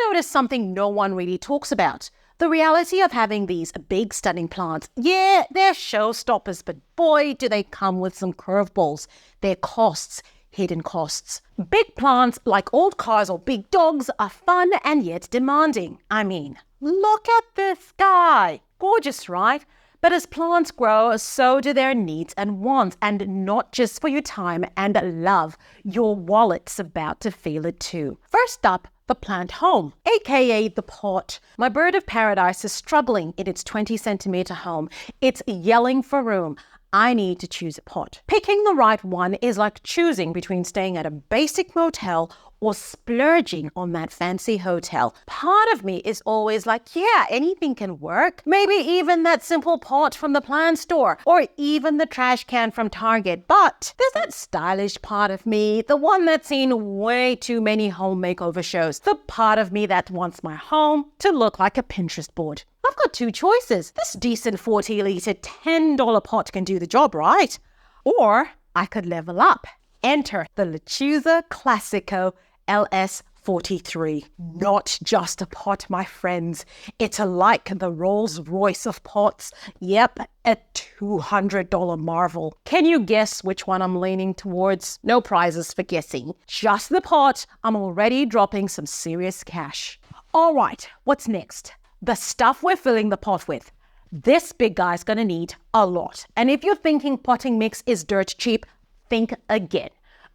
noticed something no one really talks about? The reality of having these big stunning plants. Yeah, they're showstoppers, but boy, do they come with some curveballs. Their costs, hidden costs. Big plants, like old cars or big dogs, are fun and yet demanding. I mean, look at this guy. Gorgeous, right? But as plants grow, so do their needs and wants, and not just for your time and love. Your wallet's about to feel it too. First up, the plant home, aka the pot. My bird of paradise is struggling in its 20-centimeter home. It's yelling for room. I need to choose a pot. Picking the right one is like choosing between staying at a basic motel or splurging on that fancy hotel. Part of me is always like, yeah, anything can work. Maybe even that simple pot from the plant store or even the trash can from Target. But there's that stylish part of me, the one that's seen way too many home makeover shows. The part of me that wants my home to look like a Pinterest board. I've got two choices. This decent 40-liter $10 pot can do the job, right? Or I could level up. Enter the Lechuza Classico LS43. Not just a pot, my friends. It's like the Rolls Royce of pots. Yep, a $200 marvel. Can you guess which one I'm leaning towards? No prizes for guessing. Just the pot. I'm already dropping some serious cash. All right, what's next? The stuff we're filling the pot with. This big guy's gonna need a lot. And if you're thinking potting mix is dirt cheap, think again.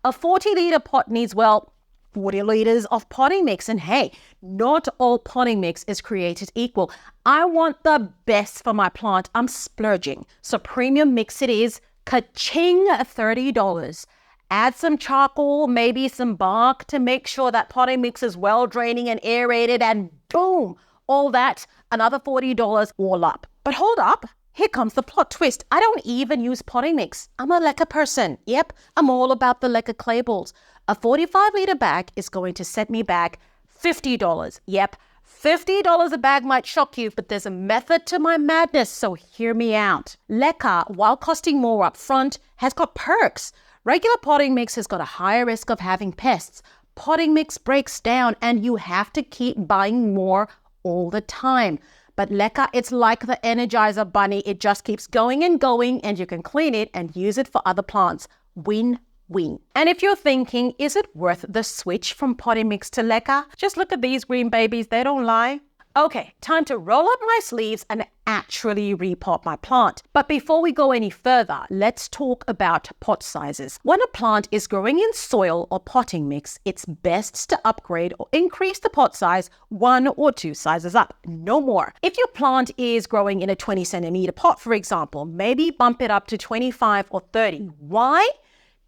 A 40-liter pot needs, well, 40 liters of potting mix. And hey, not all potting mix is created equal. I want the best for my plant. I'm splurging. So premium mix it is. Ka-ching, $30. Add some charcoal, maybe some bark to make sure that potting mix is well draining and aerated, and boom, all that, another $40 all up. But hold up. Here comes the plot twist. I don't even use potting mix. I'm a lekker person. Yep, I'm all about the lekker clay balls. A 45-liter bag is going to set me back $50. Yep, $50 a bag might shock you, but there's a method to my madness, so hear me out. Lekker, while costing more up front, has got perks. Regular potting mix has got a higher risk of having pests. Potting mix breaks down and you have to keep buying more all the time. But Lekker, it's like the Energizer Bunny. It just keeps going and going, and you can clean it and use it for other plants. Win-win. And if you're thinking, is it worth the switch from potting mix to Lekker? Just look at these green babies. They don't lie. Okay, time to roll up my sleeves and actually repot my plant. But before we go any further, let's talk about pot sizes. When a plant is growing in soil or potting mix, it's best to upgrade or increase the pot size 1 or 2 sizes up, no more. If your plant is growing in a 20-centimeter pot, for example, maybe bump it up to 25 or 30. Why?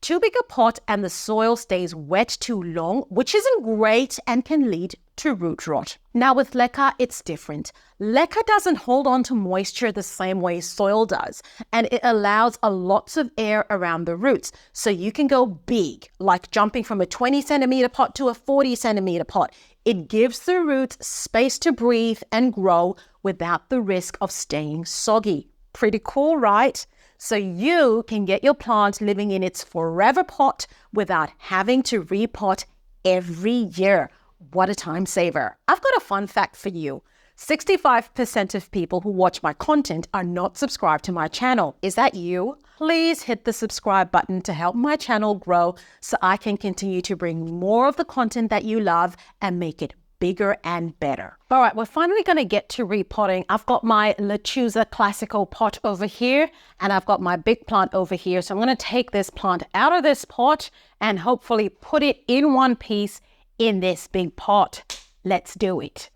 Too big a pot and the soil stays wet too long, which isn't great and can lead to root rot. Now with Lekker, it's different. Lekker doesn't hold on to moisture the same way soil does, and it allows a lots of air around the roots. So you can go big, like jumping from a 20-centimeter pot to a 40-centimeter pot. It gives the roots space to breathe and grow without the risk of staying soggy. Pretty cool, right? So you can get your plant living in its forever pot without having to repot every year. What a time saver. I've got a fun fact for you. 65% of people who watch my content are not subscribed to my channel. Is that you? Please hit the subscribe button to help my channel grow so I can continue to bring more of the content that you love and make it bigger and better. All right, we're finally going to get to repotting. I've got my Lechuza Classico pot over here, and I've got my big plant over here. So I'm going to take this plant out of this pot and hopefully put it in one piece in this big pot. Let's do it.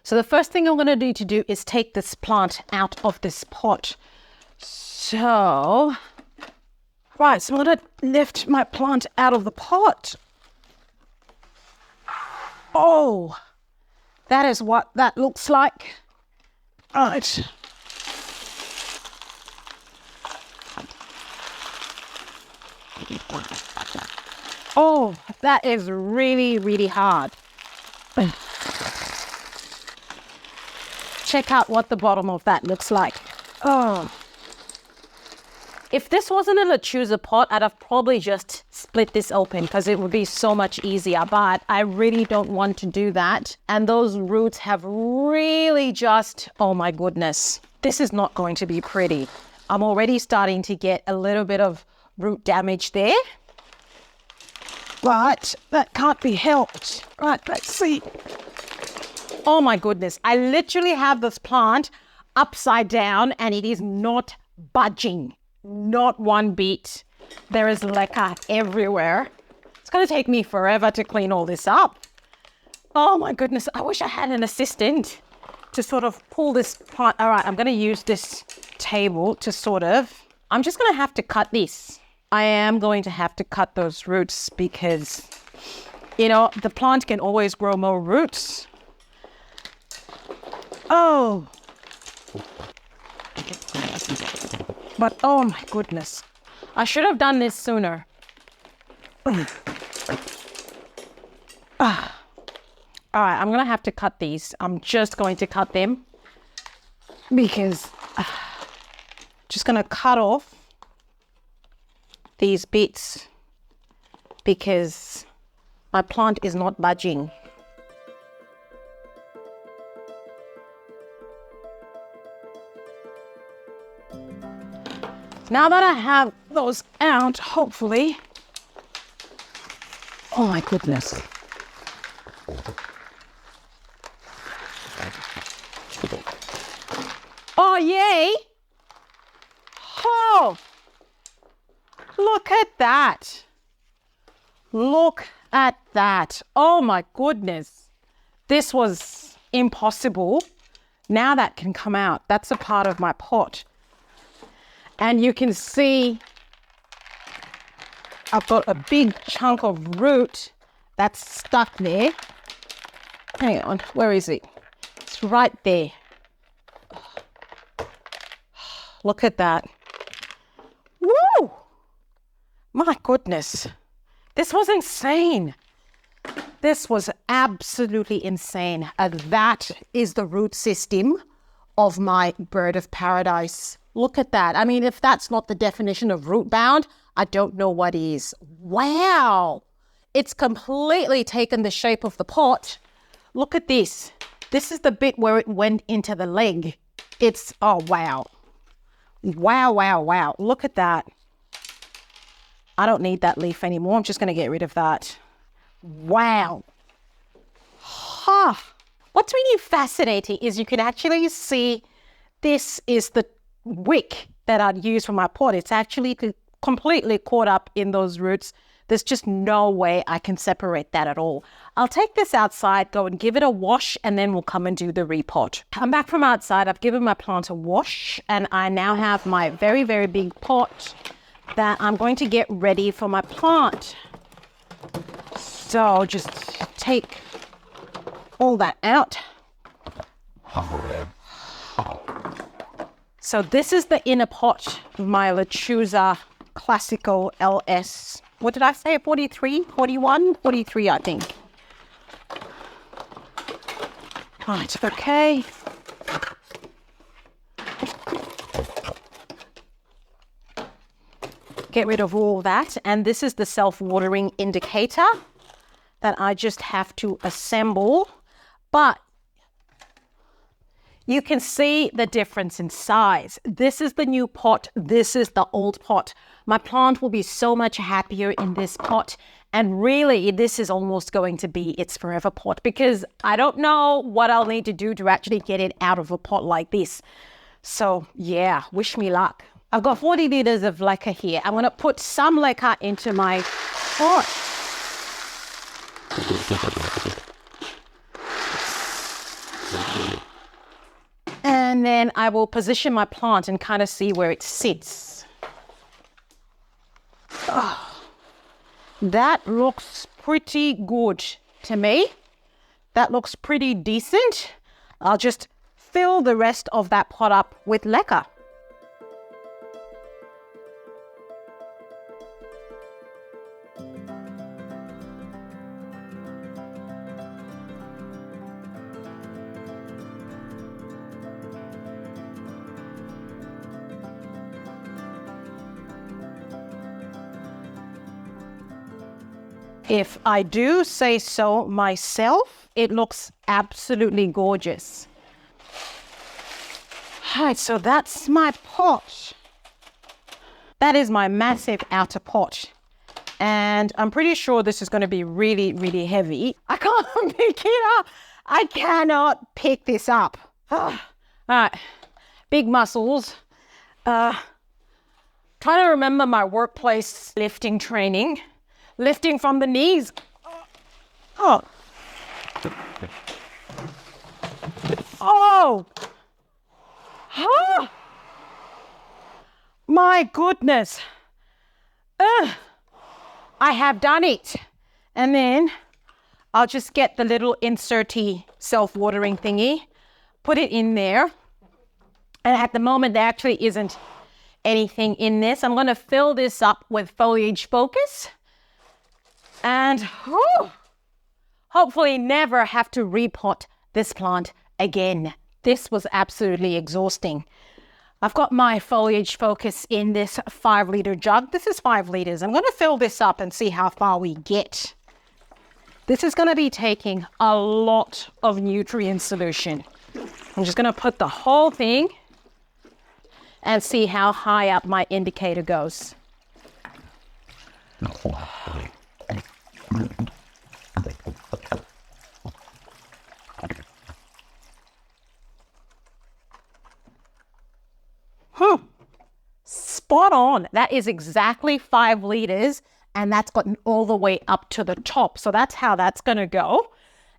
So the first thing I'm going to need to do is take this plant out of this pot. So, right, so I'm going to lift my plant out of the pot. Oh, that is what that looks like. Right. Oh, that is really, really hard. Check out what the bottom of that looks like. Oh. If this wasn't a Lechuza pot, I'd have probably just split this open because it would be so much easier, but I really don't want to do that. And those roots have really just, oh my goodness, this is not going to be pretty. I'm already starting to get a little bit of root damage there. But that can't be helped. Right, let's see. Oh my goodness, I literally have this plant upside down and it is not budging, not one bit. There is leca everywhere. It's going to take me forever to clean all this up. Oh my goodness, I wish I had an assistant to sort of pull this plant. All right, I'm going to use this table to I'm just going to have to cut this. I am going to have to cut those roots because, you know, the plant can always grow more roots. Oh. But oh my goodness. I should have done this sooner. All right, I'm going to have to cut these. I'm just going to cut them because just going to cut off these bits because my plant is not budging. Now that I have those out, hopefully. Oh my goodness. Oh, yay. Oh, look at that. Look at that. Oh my goodness. This was impossible. Now that can come out. That's a part of my pot. And you can see I've got a big chunk of root that's stuck there. Hang on, where is it? It's right there. Look at that. Woo! My goodness. This was insane. This was absolutely insane. That is the root system of my bird of paradise. Look at that. I mean, if that's not the definition of root bound, I don't know what is. Wow. It's completely taken the shape of the pot. Look at this. This is the bit where it went into the leg. It's, oh, wow. Wow, wow, wow. Look at that. I don't need that leaf anymore. I'm just going to get rid of that. Wow. Huh. What's really fascinating is you can actually see this is the wick that I'd use for my pot. It's actually completely caught up in those roots. There's just no way I can separate that at all. I'll take this outside, go and give it a wash, and then we'll come and do the repot. I'm back from outside. I've given my plant a wash, and I now have my very, very big pot that I'm going to get ready for my plant. So just take all that out. So this is the inner pot of my Lechuza Classical LS. What did I say? 43, 41, 43, I think. Right, okay. Get rid of all that. And this is the self-watering indicator that I just have to assemble. But you can see the difference in size. This is the new pot. This is the old pot. My plant will be so much happier in this pot. And really, this is almost going to be its forever pot because I don't know what I'll need to do to actually get it out of a pot like this. So yeah, wish me luck. I've got 40 liters of leca here. I'm going to put some leca into my pot. And then I will position my plant and kind of see where it sits. Oh, that looks pretty good to me. That looks pretty decent. I'll just fill the rest of that pot up with leca. If I do say so myself, it looks absolutely gorgeous. All right, so that's my pot. That is my massive outer pot. And I'm pretty sure this is going to be really, really heavy. I can't pick it up. I cannot pick this up. All right, big muscles. Trying to remember my workplace lifting training. Lifting from the knees. Oh. Oh. Oh. My goodness. I have done it. And then I'll just get the little inserty self-watering thingy, put it in there. And at the moment, there actually isn't anything in this. I'm going to fill this up with Foliage Focus. And hopefully never have to repot this plant again. This was absolutely exhausting. I've got my Foliage Focus in this 5-liter jug. This is 5 liters. I'm going to fill this up and see how far we get. This is going to be taking a lot of nutrient solution. I'm just going to put the whole thing and see how high up my indicator goes. Spot on. That is exactly 5 liters, and that's gotten all the way up to the top. So that's how that's going to go.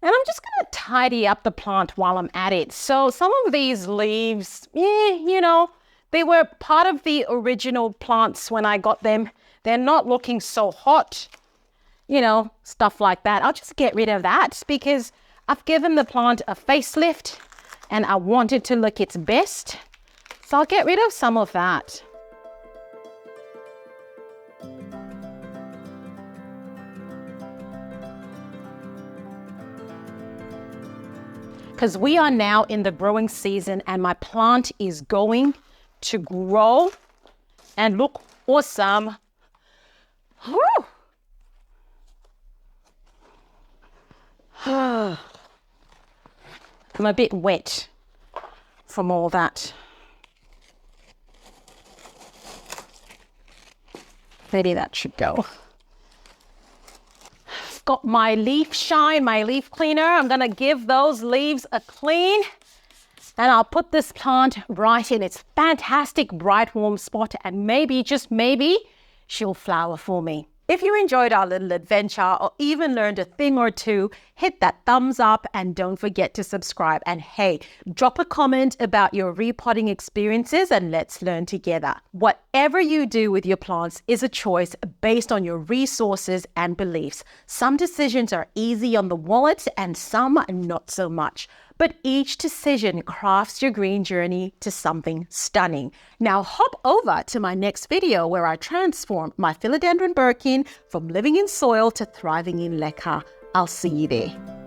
And I'm just going to tidy up the plant while I'm at it. So some of these leaves, you know, they were part of the original plants when I got them. They're not looking so hot, you know, stuff like that. I'll just get rid of that because I've given the plant a facelift and I want it to look its best. So I'll get rid of some of that. Because we are now in the growing season and my plant is going to grow and look awesome. Whew. I'm a bit wet from all that. Maybe that should go. I've got my leaf shine, my leaf cleaner. I'm going to give those leaves a clean. And I'll put this plant right in its fantastic bright warm spot and maybe, just maybe, she'll flower for me. If you enjoyed our little adventure or even learned a thing or two, hit that thumbs up and don't forget to subscribe. And hey, drop a comment about your repotting experiences and let's learn together. Whatever you do with your plants is a choice based on your resources and beliefs. Some decisions are easy on the wallet and some not so much. But each decision crafts your green journey to something stunning. Now hop over to my next video where I transform my Philodendron Birkin from living in soil to thriving in leca. I'll see you there.